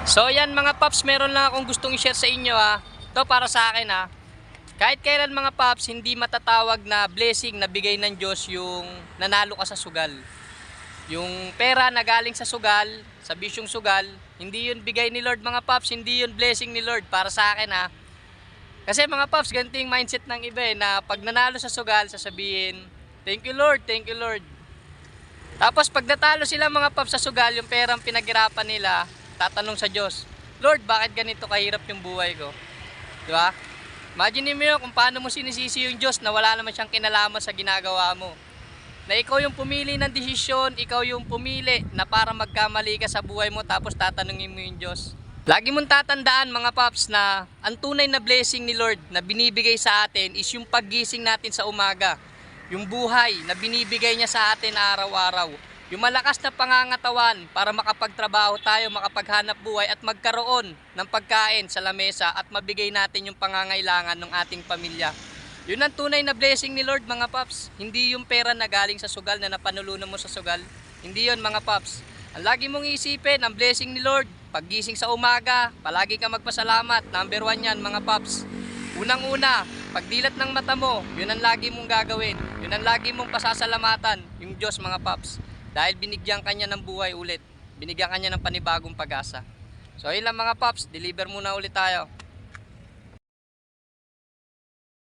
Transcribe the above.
So yan mga paps, meron lang akong gustong i-share sa inyo ha. Ito para sa akin ha. Kahit kailan mga paps, hindi matatawag na blessing na bigay ng Diyos yung nanalo ka sa sugal. Yung pera na galing sa sugal, sa bisyong sugal, hindi yun bigay ni Lord mga paps, hindi yun blessing ni Lord para sa akin ha. Kasi mga paps, ganito yung mindset ng iba na pag nanalo sa sugal, sasabihin, thank you Lord, thank you Lord. Tapos pag natalo sila mga paps sa sugal, yung perang pinaghirapan nila, tatanong sa Diyos, Lord, bakit ganito kahirap yung buhay ko? Di ba? Imagine mo yun kung paano mo sinisisi yung Diyos na wala naman siyang kinalaman sa ginagawa mo. Na ikaw yung pumili ng desisyon, ikaw yung pumili na para magkamali ka sa buhay mo tapos tatanungin mo yung Diyos. Lagi mong tatandaan mga paps na ang tunay na blessing ni Lord na binibigay sa atin is yung paggising natin sa umaga. Yung buhay na binibigay niya sa atin araw-araw. Yung malakas na pangangatawan para makapagtrabaho tayo, makapaghanap buhay at magkaroon ng pagkain sa lamesa at mabigay natin yung pangangailangan ng ating pamilya. Yun ang tunay na blessing ni Lord mga paps. Hindi yung pera na galing sa sugal na napanulunan mo sa sugal. Hindi yun mga paps. Ang lagi mong isipin, ang blessing ni Lord, paggising sa umaga, palagi ka magpasalamat. Number 1 yan mga paps. Unang-una, pagdilat ng mata mo, yun ang lagi mong gagawin. Yun ang lagi mong pasasalamatan, yung Diyos mga paps. Dahil binigyan kanya ng buhay ulit. Binigyan kanya ng panibagong pag-asa. So yun lang mga paps, deliver muna ulit tayo.